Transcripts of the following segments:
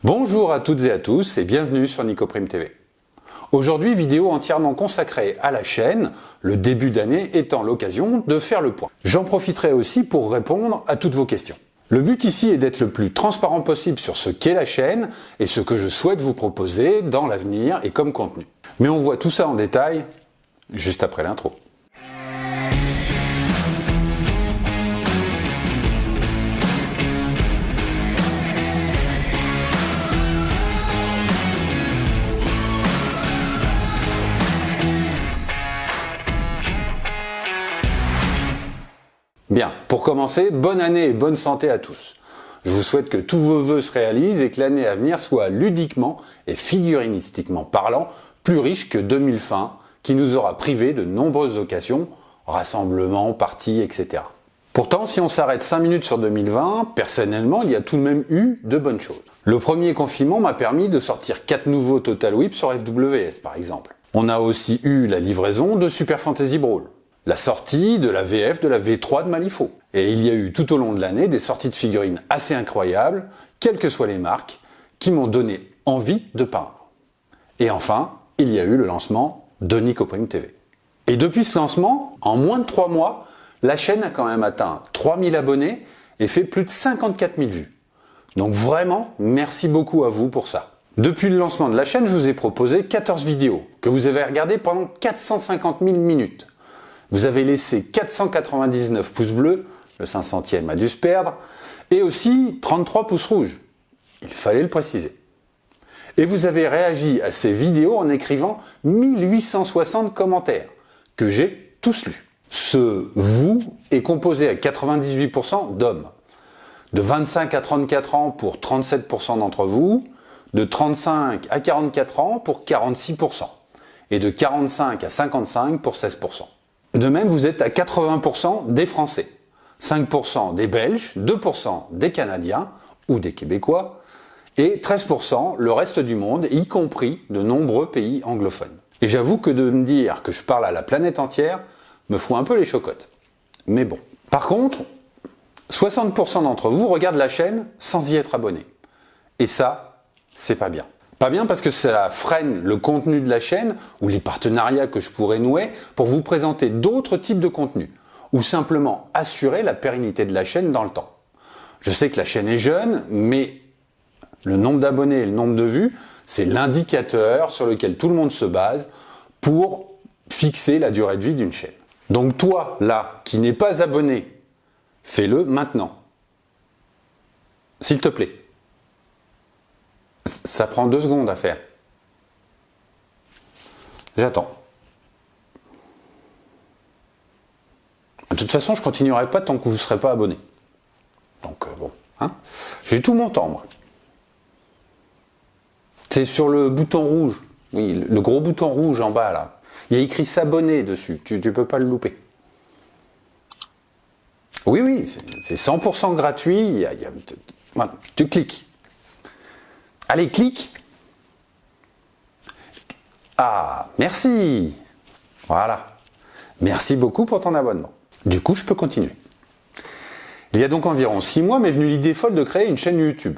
Bonjour à toutes et à tous et bienvenue sur Nicoprime TV. Aujourd'hui, vidéo entièrement consacrée à la chaîne, le début d'année étant l'occasion de faire le point. J'en profiterai aussi pour répondre à toutes vos questions. Le but ici est d'être le plus transparent possible sur ce qu'est la chaîne et ce que je souhaite vous proposer dans l'avenir et comme contenu. Mais on voit tout ça en détail juste après l'intro. Bien, pour commencer, bonne année et bonne santé à tous. Je vous souhaite que tous vos vœux se réalisent et que l'année à venir soit ludiquement et figurinistiquement parlant plus riche que 2020 qui nous aura privés de nombreuses occasions, rassemblements, parties, etc. Pourtant, si on s'arrête 5 minutes sur 2020, personnellement, il y a tout de même eu de bonnes choses. Le premier confinement m'a permis de sortir 4 nouveaux Total Whip sur FWS par exemple. On a aussi eu la livraison de Super Fantasy Brawl. La sortie de la VF de la V3 de Malifaux. Et il y a eu tout au long de l'année des sorties de figurines assez incroyables, quelles que soient les marques, qui m'ont donné envie de peindre. Et enfin, il y a eu le lancement de Nicoprime TV. Et depuis ce lancement, en moins de 3 mois, la chaîne a quand même atteint 3000 abonnés et fait plus de 54 000 vues. Donc vraiment, merci beaucoup à vous pour ça. Depuis le lancement de la chaîne, je vous ai proposé 14 vidéos que vous avez regardées pendant 450 000 minutes. Vous avez laissé 499 pouces bleus, le 500e a dû se perdre, et aussi 33 pouces rouges. Il fallait le préciser. Et vous avez réagi à ces vidéos en écrivant 1860 commentaires, que j'ai tous lus. Ce « vous » est composé à 98% d'hommes. De 25 à 34 ans pour 37% d'entre vous, de 35 à 44 ans pour 46%, et de 45 à 55 pour 16%. De même, vous êtes à 80% des Français, 5% des Belges, 2% des Canadiens ou des Québécois et 13% le reste du monde, y compris de nombreux pays anglophones. Et j'avoue que de me dire que je parle à la planète entière me fout un peu les chocottes. Mais bon. Par contre, 60% d'entre vous regardent la chaîne sans y être abonnés. Et ça, c'est pas bien. Pas bien parce que ça freine le contenu de la chaîne ou les partenariats que je pourrais nouer pour vous présenter d'autres types de contenus ou simplement assurer la pérennité de la chaîne dans le temps. Je sais que la chaîne est jeune, mais le nombre d'abonnés et le nombre de vues, c'est l'indicateur sur lequel tout le monde se base pour fixer la durée de vie d'une chaîne. Donc toi, là, qui n'es pas abonné, fais-le maintenant. S'il te plaît. Ça prend 2 secondes à faire. J'attends. De toute façon, je continuerai pas tant que vous ne serez pas abonné. Donc bon, hein. J'ai tout mon temps, moi. C'est sur le bouton rouge. Oui, le gros bouton rouge en bas, là. Il y a écrit s'abonner dessus. Tu peux pas le louper. Oui, c'est 100% gratuit. Voilà, tu cliques. Allez, clique. Ah, merci. Voilà. Merci beaucoup pour ton abonnement. Du coup, je peux continuer. Il y a donc environ 6 mois m'est venue l'idée folle de créer une chaîne YouTube.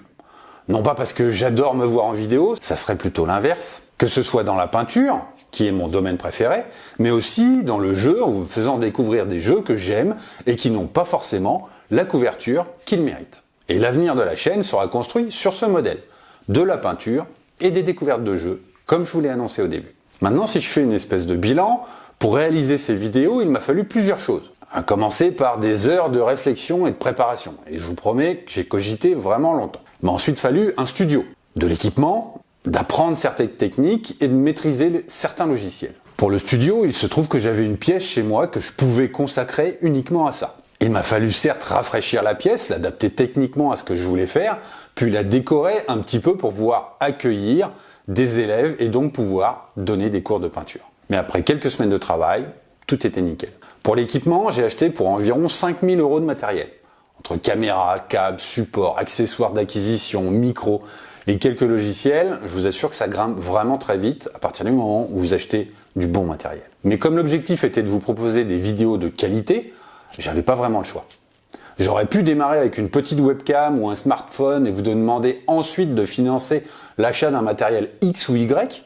Non pas parce que j'adore me voir en vidéo, ça serait plutôt l'inverse. Que ce soit dans la peinture, qui est mon domaine préféré, mais aussi dans le jeu en vous faisant découvrir des jeux que j'aime et qui n'ont pas forcément la couverture qu'ils méritent. Et l'avenir de la chaîne sera construit sur ce modèle. De la peinture et des découvertes de jeux, comme je vous l'ai annoncé au début. Maintenant, si je fais une espèce de bilan, pour réaliser ces vidéos, il m'a fallu plusieurs choses. À commencer par des heures de réflexion et de préparation. Et je vous promets que j'ai cogité vraiment longtemps. Il m'a ensuite fallu un studio, de l'équipement, d'apprendre certaines techniques et de maîtriser certains logiciels. Pour le studio, il se trouve que j'avais une pièce chez moi que je pouvais consacrer uniquement à ça. Il m'a fallu certes rafraîchir la pièce, l'adapter techniquement à ce que je voulais faire, puis la décorer un petit peu pour pouvoir accueillir des élèves et donc pouvoir donner des cours de peinture. Mais après quelques semaines de travail, tout était nickel. Pour l'équipement, j'ai acheté pour environ 5 000 € de matériel. Entre caméra, câbles, supports, accessoires d'acquisition, micros et quelques logiciels, je vous assure que ça grimpe vraiment très vite à partir du moment où vous achetez du bon matériel. Mais comme l'objectif était de vous proposer des vidéos de qualité, j'avais pas vraiment le choix. J'aurais pu démarrer avec une petite webcam ou un smartphone et vous demander ensuite de financer l'achat d'un matériel X ou Y,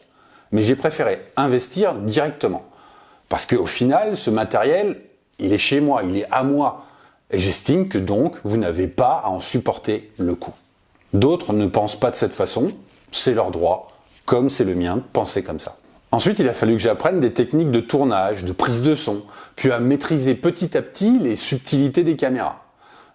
mais j'ai préféré investir directement. Parce qu'au final, ce matériel, il est chez moi, il est à moi. Et j'estime que donc, vous n'avez pas à en supporter le coût. D'autres ne pensent pas de cette façon, c'est leur droit, comme c'est le mien de penser comme ça. Ensuite, il a fallu que j'apprenne des techniques de tournage, de prise de son, puis à maîtriser petit à petit les subtilités des caméras.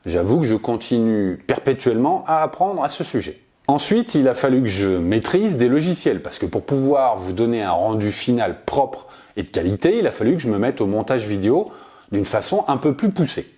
J'avoue que je continue perpétuellement à apprendre à ce sujet. Ensuite, il a fallu que je maîtrise des logiciels, parce que pour pouvoir vous donner un rendu final propre et de qualité, il a fallu que je me mette au montage vidéo d'une façon un peu plus poussée.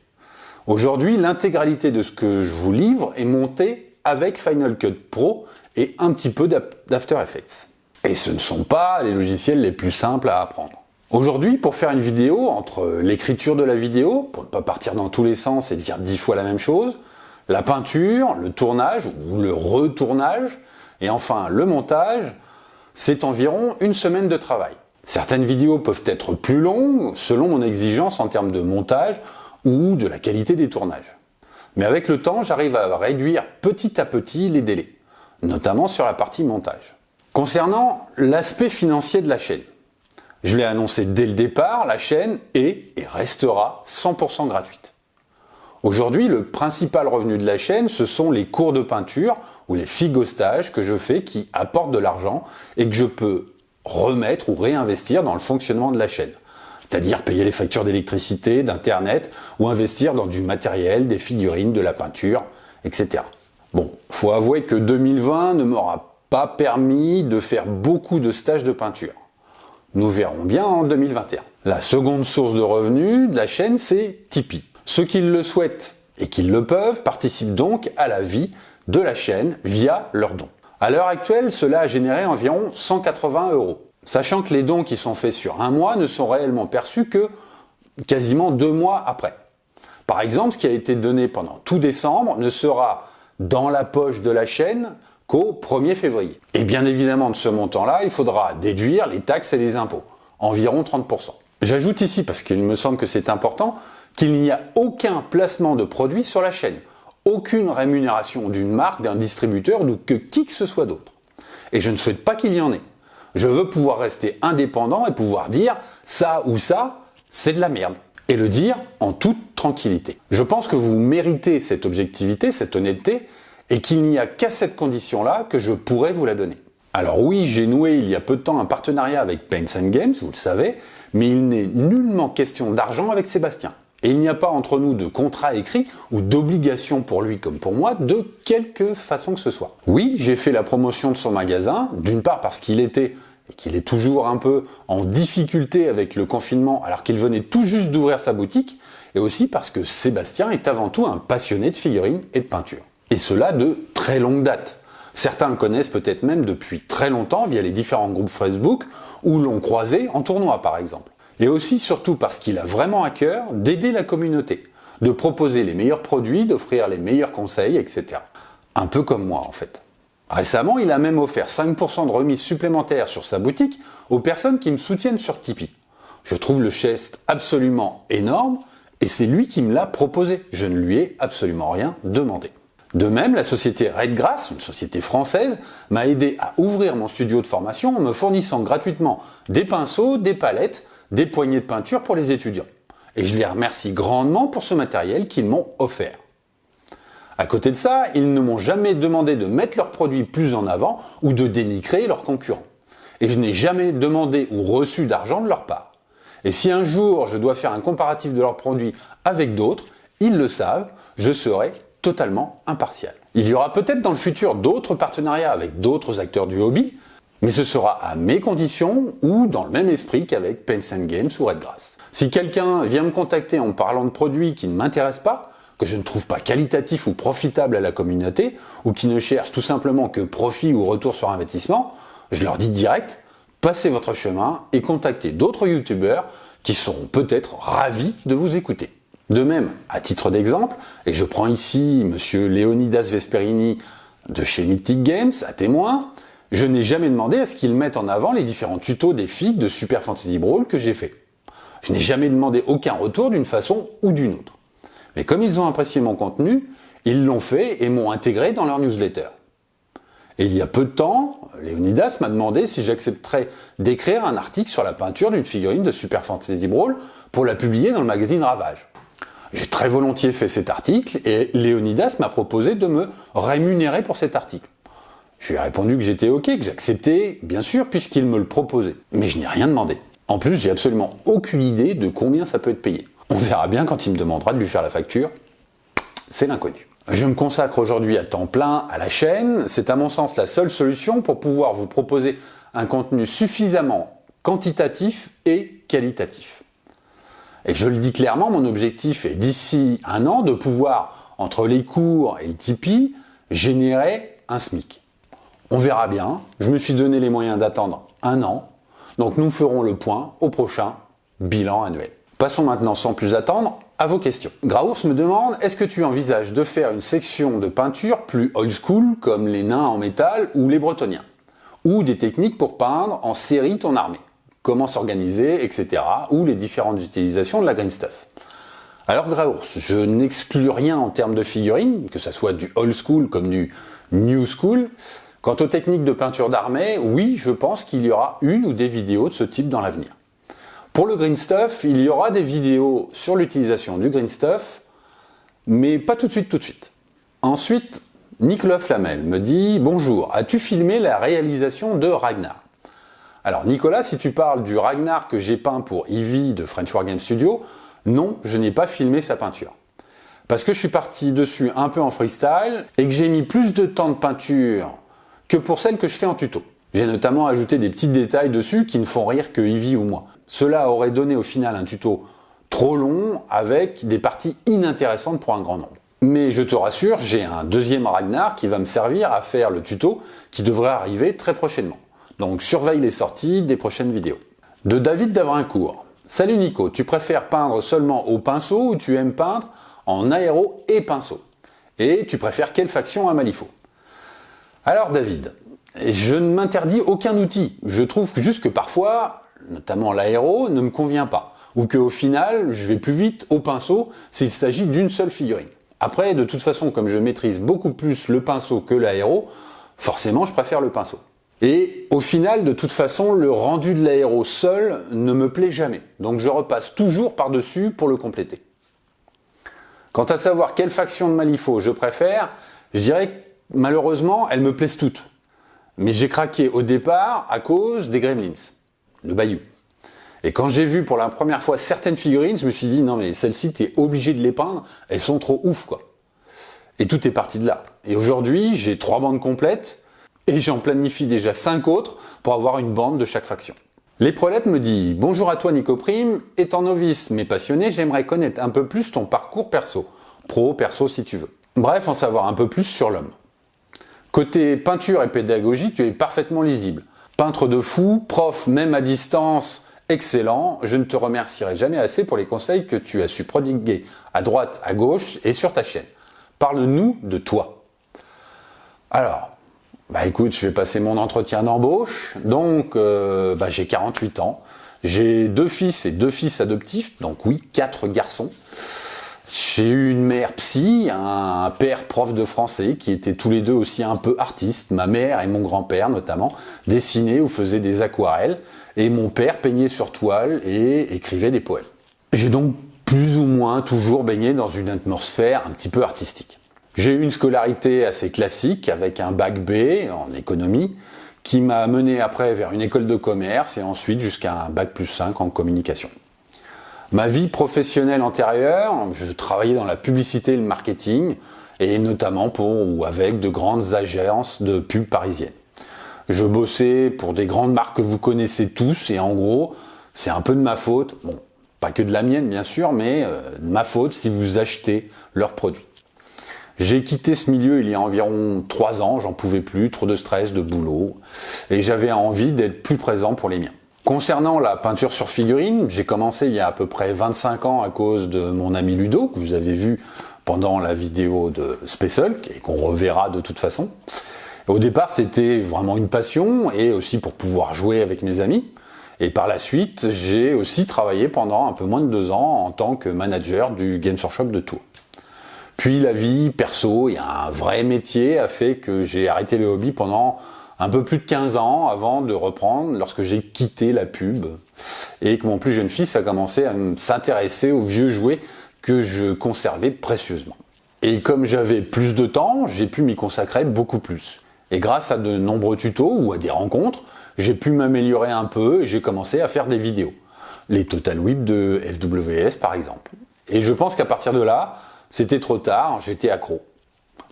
Aujourd'hui, l'intégralité de ce que je vous livre est montée avec Final Cut Pro et un petit peu d'After Effects. Et ce ne sont pas les logiciels les plus simples à apprendre. Aujourd'hui, pour faire une vidéo, entre l'écriture de la vidéo, pour ne pas partir dans tous les sens et dire 10 fois la même chose, la peinture, le tournage ou le retournage, et enfin le montage, c'est environ une semaine de travail. Certaines vidéos peuvent être plus longues selon mon exigence en termes de montage ou de la qualité des tournages. Mais avec le temps, j'arrive à réduire petit à petit les délais, notamment sur la partie montage. Concernant l'aspect financier de la chaîne, je l'ai annoncé dès le départ, la chaîne est et restera 100% gratuite. Aujourd'hui, le principal revenu de la chaîne, ce sont les cours de peinture ou les figostages que je fais qui apportent de l'argent et que je peux remettre ou réinvestir dans le fonctionnement de la chaîne. C'est-à-dire payer les factures d'électricité, d'internet ou investir dans du matériel, des figurines, de la peinture, etc. Bon, faut avouer que 2020 ne m'aura pas permis de faire beaucoup de stages de peinture. Nous verrons bien en 2021. La seconde source de revenus de la chaîne, c'est Tipeee. Ceux qui le souhaitent et qui le peuvent participent donc à la vie de la chaîne via leurs dons. À l'heure actuelle, cela a généré environ 180 €. Sachant que les dons qui sont faits sur un mois ne sont réellement perçus que quasiment 2 mois après. Par exemple, ce qui a été donné pendant tout décembre ne sera dans la poche de la chaîne qu'au 1er février. Et bien évidemment, de ce montant-là, il faudra déduire les taxes et les impôts, environ 30%. J'ajoute ici, parce qu'il me semble que c'est important, qu'il n'y a aucun placement de produit sur la chaîne, aucune rémunération d'une marque, d'un distributeur ou que qui que ce soit d'autre. Et je ne souhaite pas qu'il y en ait. Je veux pouvoir rester indépendant et pouvoir dire ça ou ça, c'est de la merde. Et le dire en toute tranquillité. Je pense que vous méritez cette objectivité, cette honnêteté, et qu'il n'y a qu'à cette condition-là que je pourrais vous la donner. Alors oui, j'ai noué il y a peu de temps un partenariat avec Paints & Games, vous le savez, mais il n'est nullement question d'argent avec Sébastien. Et il n'y a pas entre nous de contrat écrit ou d'obligation pour lui comme pour moi, de quelque façon que ce soit. Oui, j'ai fait la promotion de son magasin, d'une part parce qu'il était, et qu'il est toujours un peu en difficulté avec le confinement alors qu'il venait tout juste d'ouvrir sa boutique, et aussi parce que Sébastien est avant tout un passionné de figurines et de peinture. Et cela de très longue date. Certains le connaissent peut-être même depuis très longtemps via les différents groupes Facebook où l'on croisé en tournoi par exemple. Et aussi surtout parce qu'il a vraiment à cœur d'aider la communauté, de proposer les meilleurs produits, d'offrir les meilleurs conseils, etc. Un peu comme moi en fait. Récemment, il a même offert 5% de remise supplémentaire sur sa boutique aux personnes qui me soutiennent sur Tipeee. Je trouve le geste absolument énorme et c'est lui qui me l'a proposé. Je ne lui ai absolument rien demandé. De même, la société Redgrass, une société française, m'a aidé à ouvrir mon studio de formation en me fournissant gratuitement des pinceaux, des palettes, des poignées de peinture pour les étudiants. Et je les remercie grandement pour ce matériel qu'ils m'ont offert. À côté de ça, ils ne m'ont jamais demandé de mettre leurs produits plus en avant ou de dénigrer leurs concurrents. Et je n'ai jamais demandé ou reçu d'argent de leur part. Et si un jour je dois faire un comparatif de leurs produits avec d'autres, ils le savent, je serai totalement impartial. Il y aura peut-être dans le futur d'autres partenariats avec d'autres acteurs du hobby, mais ce sera à mes conditions ou dans le même esprit qu'avec Paints & Games ou Redgrass. Si quelqu'un vient me contacter en me parlant de produits qui ne m'intéressent pas, que je ne trouve pas qualitatifs ou profitables à la communauté, ou qui ne cherchent tout simplement que profit ou retour sur investissement, je leur dis direct, passez votre chemin et contactez d'autres youtubeurs qui seront peut-être ravis de vous écouter. De même, à titre d'exemple, et je prends ici monsieur Leonidas Vesperini de chez Mythic Games à témoin, je n'ai jamais demandé à ce qu'il mette en avant les différents tutos des filles de Super Fantasy Brawl que j'ai fait. Je n'ai jamais demandé aucun retour d'une façon ou d'une autre. Mais comme ils ont apprécié mon contenu, ils l'ont fait et m'ont intégré dans leur newsletter. Et il y a peu de temps, Léonidas m'a demandé si j'accepterais d'écrire un article sur la peinture d'une figurine de Super Fantasy Brawl pour la publier dans le magazine Ravage. J'ai très volontiers fait cet article et Léonidas m'a proposé de me rémunérer pour cet article. Je lui ai répondu que j'étais ok, que j'acceptais, bien sûr, puisqu'il me le proposait. Mais je n'ai rien demandé. En plus, j'ai absolument aucune idée de combien ça peut être payé. On verra bien quand il me demandera de lui faire la facture. C'est l'inconnu. Je me consacre aujourd'hui à temps plein à la chaîne. C'est à mon sens la seule solution pour pouvoir vous proposer un contenu suffisamment quantitatif et qualitatif. Et je le dis clairement, mon objectif est d'ici 1 an de pouvoir, entre les cours et le Tipeee, générer un SMIC. On verra bien, je me suis donné les moyens d'attendre 1 an, donc nous ferons le point au prochain bilan annuel. Passons maintenant sans plus attendre à vos questions. Graours me demande, est-ce que tu envisages de faire une section de peinture plus old school comme les nains en métal ou les bretoniens, ou des techniques pour peindre en série ton armée, comment s'organiser, etc., ou les différentes utilisations de la green stuff. Alors Graours, je n'exclus rien en termes de figurines, que ça soit du old school comme du new school. Quant aux techniques de peinture d'armée, oui, je pense qu'il y aura une ou des vidéos de ce type dans l'avenir. Pour le green stuff, il y aura des vidéos sur l'utilisation du green stuff, mais pas tout de suite. Ensuite, Nicolas Flamel me dit « Bonjour, as-tu filmé la réalisation de Ragnar ?» Alors Nicolas, si tu parles du Ragnar que j'ai peint pour Eevee de French Wargame Studio, non, je n'ai pas filmé sa peinture. Parce que je suis parti dessus un peu en freestyle et que j'ai mis plus de temps de peinture que pour celle que je fais en tuto. J'ai notamment ajouté des petits détails dessus qui ne font rire que Eevee ou moi. Cela aurait donné au final un tuto trop long avec des parties inintéressantes pour un grand nombre. Mais je te rassure, j'ai un deuxième Ragnar qui va me servir à faire le tuto qui devrait arriver très prochainement. Donc surveille les sorties des prochaines vidéos. De David d'Avrincourt. Salut Nico, tu préfères peindre seulement au pinceau ou tu aimes peindre en aéro et pinceau? Et tu préfères quelle faction à Malifaux? Alors David, je ne m'interdis aucun outil. Je trouve juste que parfois, notamment l'aéro, ne me convient pas. Ou qu'au final, je vais plus vite au pinceau s'il s'agit d'une seule figurine. Après, de toute façon, comme je maîtrise beaucoup plus le pinceau que l'aéro, forcément je préfère le pinceau. Et au final, de toute façon, le rendu de l'aéro seul ne me plaît jamais. Donc je repasse toujours par-dessus pour le compléter. Quant à savoir quelle faction de Malifaux je préfère, je dirais que malheureusement, elles me plaisent toutes. Mais j'ai craqué au départ à cause des Gremlins, le Bayou. Et quand j'ai vu pour la première fois certaines figurines, je me suis dit non mais celles-ci t'es obligé de les peindre, elles sont trop ouf quoi. Et tout est parti de là. Et aujourd'hui, j'ai 3 bandes complètes et j'en planifie déjà 5 autres pour avoir une bande de chaque faction. Les Prolettes me dit « Bonjour à toi Nico Prime, étant novice mais passionné, j'aimerais connaître un peu plus ton parcours perso. Pro, perso si tu veux. Bref, en savoir un peu plus sur l'homme. Côté peinture et pédagogie, tu es parfaitement lisible. Peintre de fou, prof même à distance, excellent. Je ne te remercierai jamais assez pour les conseils que tu as su prodiguer à droite, à gauche et sur ta chaîne. Parle-nous de toi. » Alors, écoute, je vais passer mon entretien d'embauche. Donc, j'ai 48 ans. J'ai 2 fils et 2 fils adoptifs. Donc oui, 4 garçons. J'ai eu une mère psy, un père prof de français qui étaient tous les deux aussi un peu artistes. Ma mère et mon grand-père notamment dessinaient ou faisaient des aquarelles. Et mon père peignait sur toile et écrivait des poèmes. J'ai donc plus ou moins toujours baigné dans une atmosphère un petit peu artistique. J'ai eu une scolarité assez classique avec un bac B en économie qui m'a mené après vers une école de commerce et ensuite jusqu'à un bac plus 5 en communication. Ma vie professionnelle antérieure, je travaillais dans la publicité et le marketing, et notamment pour ou avec de grandes agences de pub parisiennes. Je bossais pour des grandes marques que vous connaissez tous, et en gros, c'est un peu de ma faute, bon, pas que de la mienne bien sûr, mais de ma faute si vous achetez leurs produits. J'ai quitté ce milieu il y a environ 3 ans, j'en pouvais plus, trop de stress, de boulot, et j'avais envie d'être plus présent pour les miens. Concernant la peinture sur figurine, j'ai commencé il y a à peu près 25 ans à cause de mon ami Ludo, que vous avez vu pendant la vidéo de Space Hulk, et qu'on reverra de toute façon. Au départ, c'était vraiment une passion, et aussi pour pouvoir jouer avec mes amis. Et par la suite, j'ai aussi travaillé pendant un peu moins de 2 ans en tant que manager du Games Workshop de Tours. Puis la vie perso et un vrai métier a fait que j'ai arrêté le hobby pendant un peu plus de 15 ans avant de reprendre lorsque j'ai quitté la pub et que mon plus jeune fils a commencé à s'intéresser aux vieux jouets que je conservais précieusement. Et comme j'avais plus de temps, j'ai pu m'y consacrer beaucoup plus. Et grâce à de nombreux tutos ou à des rencontres, j'ai pu m'améliorer un peu et j'ai commencé à faire des vidéos. Les Total Whip de FWS par exemple. Et je pense qu'à partir de là, c'était trop tard, j'étais accro.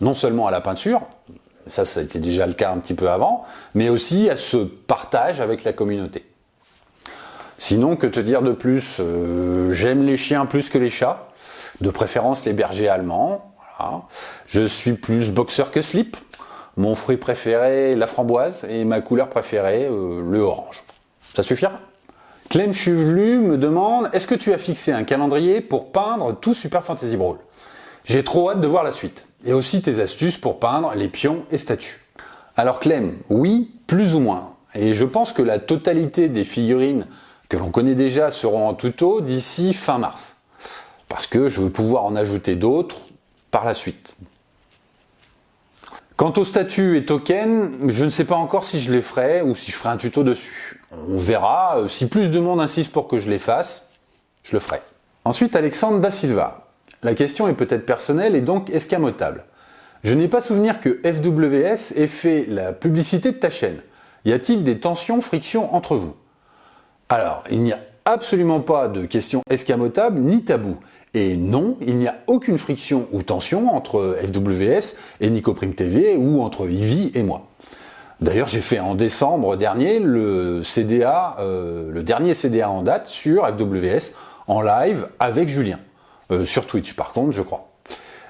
Non seulement à la peinture, ça a été déjà le cas un petit peu avant, mais aussi à ce partage avec la communauté. Sinon, que te dire de plus, j'aime les chiens plus que les chats, de préférence les bergers allemands. Voilà. Je suis plus boxeur que slip. Mon fruit préféré, la framboise, et ma couleur préférée, le orange. Ça suffira? Clem Chuvelu me demande, est-ce que tu as fixé un calendrier pour peindre tout Super Fantasy Brawl? J'ai trop hâte de voir la suite. Et aussi tes astuces pour peindre les pions et statues. Alors Clem, oui, plus ou moins. Et je pense que la totalité des figurines que l'on connaît déjà seront en tuto d'ici fin mars. Parce que je veux pouvoir en ajouter d'autres par la suite. Quant aux statues et tokens, je ne sais pas encore si je les ferai ou si je ferai un tuto dessus. On verra, si plus de monde insiste pour que je les fasse, je le ferai. Ensuite, Alexandre Da Silva. La question est peut-être personnelle et donc escamotable. Je n'ai pas souvenir que FWS ait fait la publicité de ta chaîne. Y a-t-il des tensions, frictions entre vous? Alors, il n'y a absolument pas de questions escamotables ni tabou. Et non, il n'y a aucune friction ou tension entre FWS et Nicoprime TV ou entre Ivy et moi. D'ailleurs, j'ai fait en décembre dernier le CDA, le dernier CDA en date sur FWS en live avec Julien. Sur Twitch par contre, je crois.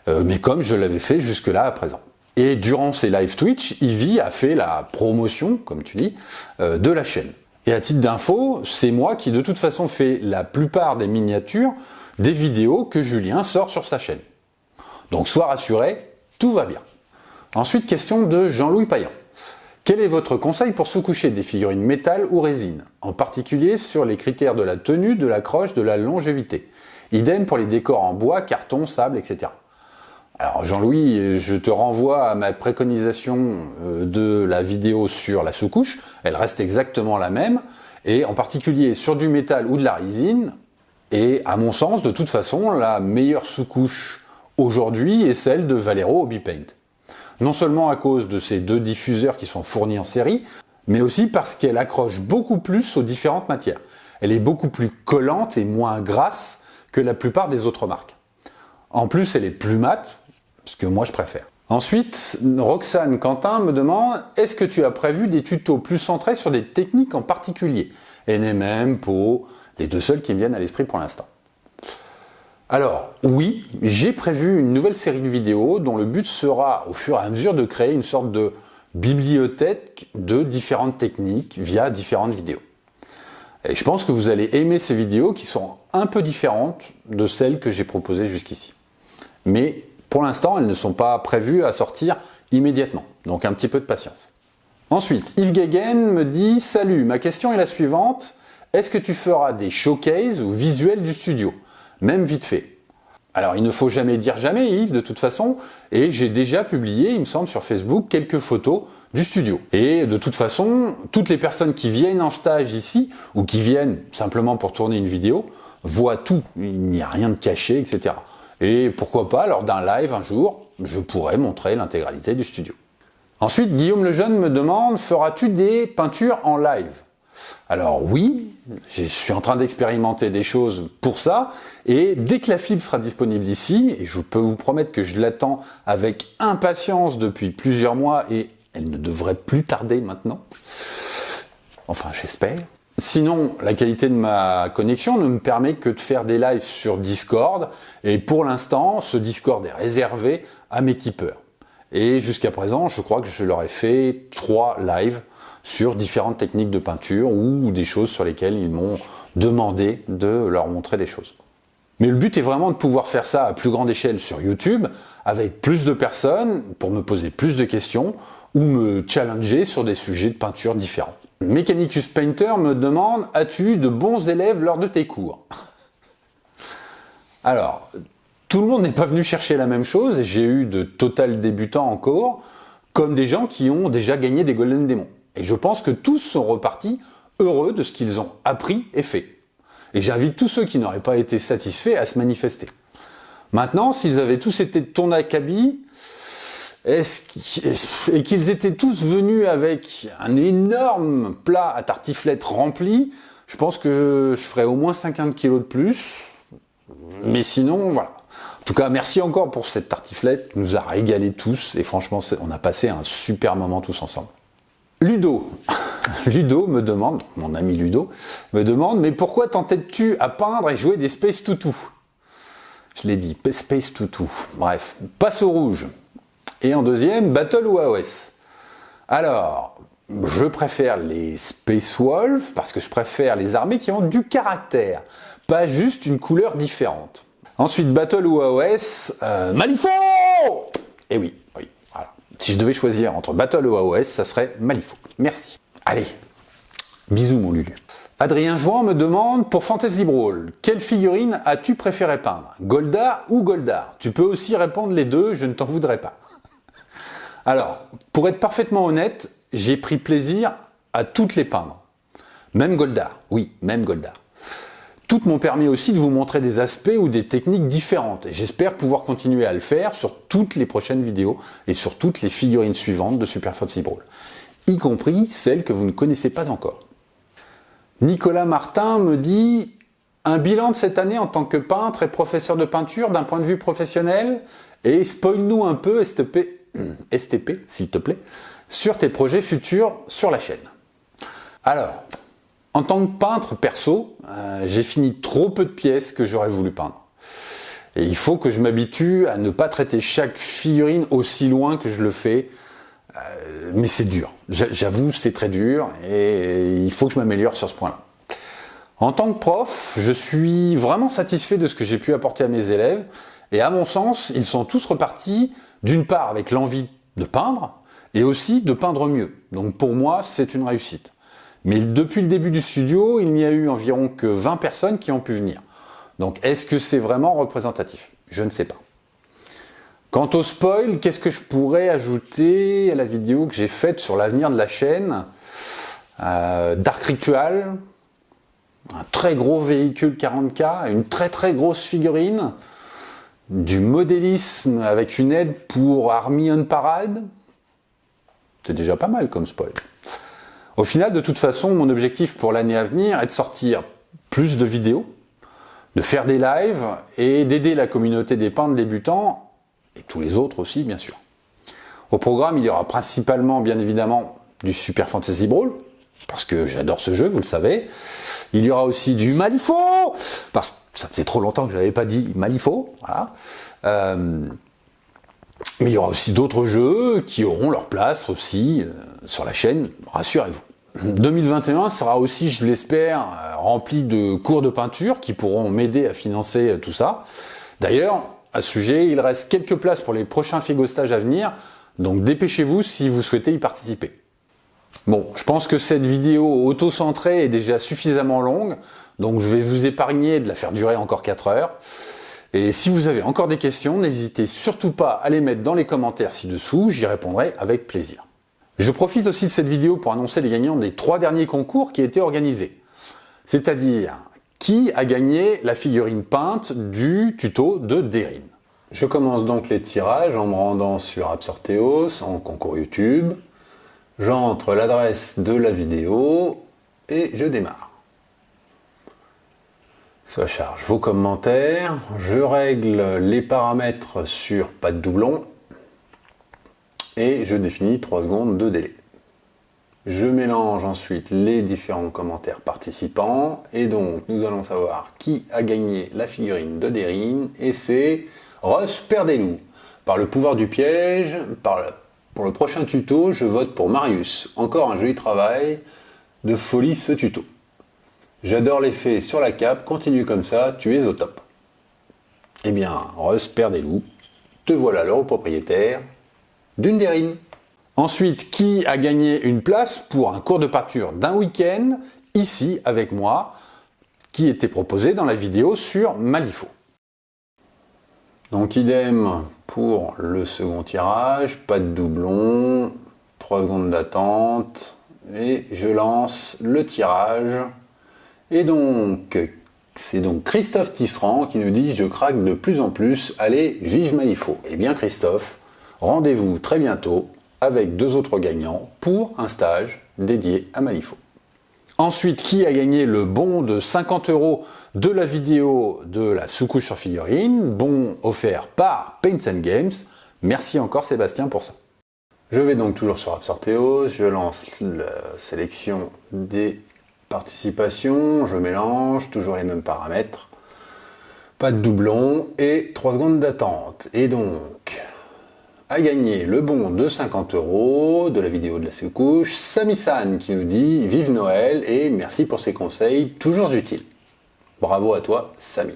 Mais comme je l'avais fait jusque-là à présent. Et durant ces live Twitch, Ivy a fait la promotion, comme tu dis, de la chaîne. Et à titre d'info, c'est moi qui de toute façon fais la plupart des miniatures des vidéos que Julien sort sur sa chaîne. Donc sois rassuré, tout va bien. Ensuite, question de Jean-Louis Payan. Quel est votre conseil pour sous-coucher des figurines métal ou résine, en particulier sur les critères de la tenue, de l'accroche, de la longévité? Idem pour les décors en bois, carton, sable, etc. Alors Jean-Louis, je te renvoie à ma préconisation de la vidéo sur la sous-couche. Elle reste exactement la même, et en particulier sur du métal ou de la résine. Et à mon sens, de toute façon, la meilleure sous-couche aujourd'hui est celle de Valero Hobby Paint. Non seulement à cause de ces deux diffuseurs qui sont fournis en série, mais aussi parce qu'elle accroche beaucoup plus aux différentes matières. Elle est beaucoup plus collante et moins grasse que la plupart des autres marques. En plus, elle est plus mate, ce que moi je préfère. Ensuite, Roxane Quentin me demande, est-ce que tu as prévu des tutos plus centrés sur des techniques en particulier? NMM, PO, les deux seuls qui me viennent à l'esprit pour l'instant. Alors, oui, j'ai prévu une nouvelle série de vidéos dont le but sera, au fur et à mesure, de créer une sorte de bibliothèque de différentes techniques via différentes vidéos. Et je pense que vous allez aimer ces vidéos qui sont un peu différentes de celles que j'ai proposées jusqu'ici. Mais pour l'instant, elles ne sont pas prévues à sortir immédiatement, donc un petit peu de patience. Ensuite, Yves Guéguen me dit « Salut, ma question est la suivante. Est-ce que tu feras des showcases ou visuels du studio? Même vite fait. » Alors, il ne faut jamais dire jamais, Yves, de toute façon, et j'ai déjà publié, il me semble, sur Facebook, quelques photos du studio. Et de toute façon, toutes les personnes qui viennent en stage ici, ou qui viennent simplement pour tourner une vidéo, voient tout. Il n'y a rien de caché, etc. Et pourquoi pas, lors d'un live un jour, je pourrais montrer l'intégralité du studio. Ensuite, Guillaume Lejeune me demande, feras-tu des peintures en live? Alors oui, je suis en train d'expérimenter des choses pour ça, et dès que la fibre sera disponible ici, et je peux vous promettre que je l'attends avec impatience depuis plusieurs mois, et elle ne devrait plus tarder maintenant, enfin j'espère. Sinon, la qualité de ma connexion ne me permet que de faire des lives sur Discord, et pour l'instant, ce Discord est réservé à mes tipeurs. Et jusqu'à présent, je crois que je leur ai fait 3 lives sur différentes techniques de peinture ou des choses sur lesquelles ils m'ont demandé de leur montrer des choses. Mais le but est vraiment de pouvoir faire ça à plus grande échelle sur YouTube, avec plus de personnes, pour me poser plus de questions, ou me challenger sur des sujets de peinture différents. Mechanicus Painter me demande, as-tu eu de bons élèves lors de tes cours? Alors, Tout le monde n'est pas venu chercher la même chose et j'ai eu de total débutants en cours, comme des gens qui ont déjà gagné des Golden Demons. Et je pense que tous sont repartis heureux de ce qu'ils ont appris et fait. Et j'invite tous ceux qui n'auraient pas été satisfaits à se manifester. Maintenant, s'ils avaient tous été de ton acabit, et qu'ils étaient tous venus avec un énorme plat à tartiflette rempli, je pense que je ferais au moins 50 kilos de plus. Mais sinon, voilà. En tout cas, merci encore pour cette tartiflette, qui nous a régalé tous, et franchement, on a passé un super moment tous ensemble. Ludo me demande, mon ami Ludo, me demande, mais pourquoi t'entêtes-tu à peindre et jouer des Space Toutou? Je l'ai dit, Space Toutou. Bref, passe au rouge. Et en deuxième, Battle ou AOS? Alors, je préfère les Space Wolf, parce que je préfère les armées qui ont du caractère, pas juste une couleur différente. Ensuite, Battle ou AOS, Malifaux! Eh oui, oui, voilà. Si je devais choisir entre Battle ou AOS, ça serait Malifaux. Merci. Allez, bisous mon Lulu. Adrien Jouan me demande, pour Fantasy Brawl, quelle figurine as-tu préféré peindre? Goldar ou Goldar? Tu peux aussi répondre les deux, je ne t'en voudrais pas. Alors, pour être parfaitement honnête, j'ai pris plaisir à toutes les peindre. Même Goldar, oui, même Goldar. Toutes m'ont permis aussi de vous montrer des aspects ou des techniques différentes. Et j'espère pouvoir continuer à le faire sur toutes les prochaines vidéos et sur toutes les figurines suivantes de Super Fantasy Brawl, y compris celles que vous ne connaissez pas encore. Nicolas Martin me dit « Un bilan de cette année en tant que peintre et professeur de peinture d'un point de vue professionnel et spoil-nous un peu, STP, s'il te plaît, sur tes projets futurs sur la chaîne. » Alors, en tant que peintre perso, j'ai fini trop peu de pièces que j'aurais voulu peindre. Et il faut que je m'habitue à ne pas traiter chaque figurine aussi loin que je le fais. Mais c'est dur. J'avoue, c'est très dur et il faut que je m'améliore sur ce point-là. En tant que prof, je suis vraiment satisfait de ce que j'ai pu apporter à mes élèves et à mon sens, ils sont tous repartis d'une part avec l'envie de peindre et aussi de peindre mieux. Donc pour moi, c'est une réussite. Mais depuis le début du studio, il n'y a eu environ que 20 personnes qui ont pu venir. Donc est-ce que c'est vraiment représentatif? Je ne sais pas. Quant au spoil, qu'est-ce que je pourrais ajouter à la vidéo que j'ai faite sur l'avenir de la chaîne? Dark Ritual, un très gros véhicule 40K, une très très grosse figurine, du modélisme avec une aide pour Army on Parade. C'est déjà pas mal comme spoil. Au final, de toute façon, mon objectif pour l'année à venir est de sortir plus de vidéos, de faire des lives et d'aider la communauté des peintres débutants et tous les autres aussi, bien sûr. Au programme, il y aura principalement, bien évidemment, du Super Fantasy Brawl, parce que j'adore ce jeu, vous le savez. Il y aura aussi du Malifaux, parce que ça faisait trop longtemps que je n'avais pas dit Malifaux, voilà. Mais il y aura aussi d'autres jeux qui auront leur place aussi sur la chaîne, rassurez-vous. 2021 sera aussi, je l'espère, rempli de cours de peinture qui pourront m'aider à financer tout ça. D'ailleurs, à ce sujet, il reste quelques places pour les prochains Figo-stages à venir, donc dépêchez-vous si vous souhaitez y participer. Bon, je pense que cette vidéo auto-centrée est déjà suffisamment longue, donc je vais vous épargner de la faire durer encore 4 heures. Et si vous avez encore des questions, n'hésitez surtout pas à les mettre dans les commentaires ci-dessous, j'y répondrai avec plaisir. Je profite aussi de cette vidéo pour annoncer les gagnants des 3 derniers concours qui étaient organisés. C'est-à-dire, qui a gagné la figurine peinte du tuto de Derin. Je commence donc les tirages en me rendant sur Absorteos en concours YouTube. J'entre l'adresse de la vidéo et je démarre. Ça charge vos commentaires, je règle les paramètres sur pas de doublon et je définis 3 secondes de délai. Je mélange ensuite les différents commentaires participants et donc nous allons savoir qui a gagné la figurine de Derin et c'est Russ Perdelou. Par le pouvoir du piège, pour le prochain tuto, je vote pour Marius. Encore un joli travail de folie ce tuto. J'adore l'effet sur la cape, continue comme ça, tu es au top. Eh bien, Russ Perdelou, te voilà l'heureux propriétaire d'une Derin. Ensuite, qui a gagné une place pour un cours de peinture d'un week-end, ici avec moi, qui était proposé dans la vidéo sur Malifaux. Donc idem pour le second tirage, pas de doublon, 3 secondes d'attente, et je lance le tirage. Et donc, c'est donc Christophe Tisserand qui nous dit « Je craque de plus en plus, allez, vive Malifaux ». Eh bien Christophe, rendez-vous très bientôt avec 2 autres gagnants pour un stage dédié à Malifaux. Ensuite, qui a gagné le bon de 50 € de la vidéo de la sous-couche sur figurine, bon offert par Paints & Games. Merci encore Sébastien pour ça. Je vais donc toujours sur Absorteos, je lance la sélection des participations, je mélange, toujours les mêmes paramètres, pas de doublon et 3 secondes d'attente. Et donc, a gagné le bon de 50 € de la vidéo de la sous-couche, Sami-san qui nous dit « Vive Noël et merci pour ces conseils toujours utiles ». Bravo à toi, Sami.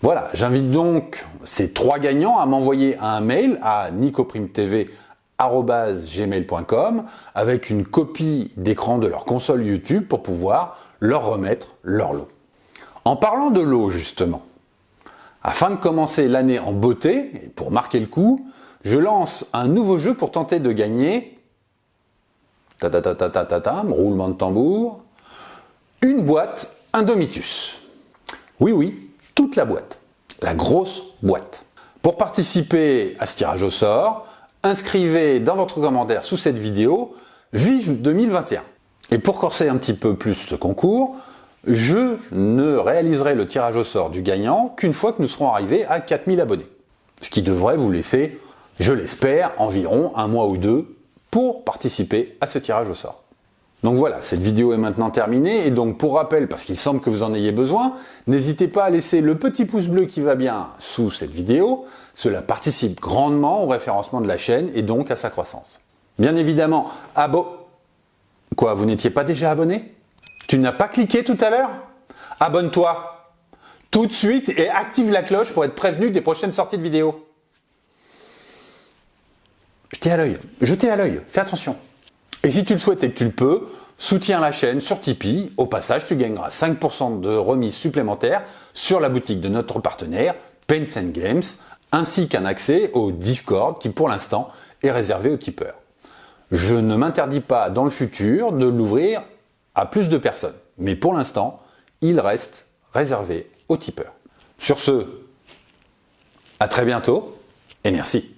Voilà, j'invite donc ces 3 gagnants à m'envoyer un mail à nicoprimtv@gmail.com avec une copie d'écran de leur console YouTube pour pouvoir leur remettre leur lot. En parlant de lot justement, afin de commencer l'année en beauté, et pour marquer le coup, je lance un nouveau jeu pour tenter de gagner, roulement de tambour, une boîte Indomitus. Oui, toute la boîte, la grosse boîte. Pour participer à ce tirage au sort, inscrivez dans votre commentaire sous cette vidéo « Vive 2021 ». Et pour corser un petit peu plus ce concours, je ne réaliserai le tirage au sort du gagnant qu'une fois que nous serons arrivés à 4000 abonnés. Ce qui devrait vous laisser, je l'espère, environ 1 mois ou 2 pour participer à ce tirage au sort. Donc voilà, cette vidéo est maintenant terminée et donc pour rappel, parce qu'il semble que vous en ayez besoin, n'hésitez pas à laisser le petit pouce bleu qui va bien sous cette vidéo, cela participe grandement au référencement de la chaîne et donc à sa croissance. Bien évidemment, Quoi, vous n'étiez pas déjà abonné? Tu n'as pas cliqué tout à l'heure? Abonne-toi tout de suite et active la cloche pour être prévenu des prochaines sorties de vidéos. Jetez à l'œil, fais attention. Et si tu le souhaites et que tu le peux, soutiens la chaîne sur Tipeee. Au passage, tu gagneras 5% de remise supplémentaire sur la boutique de notre partenaire, Paints & Games, ainsi qu'un accès au Discord qui pour l'instant est réservé aux tipeurs. Je ne m'interdis pas dans le futur de l'ouvrir à plus de personnes, mais pour l'instant, il reste réservé aux tipeurs. Sur ce, à très bientôt et merci.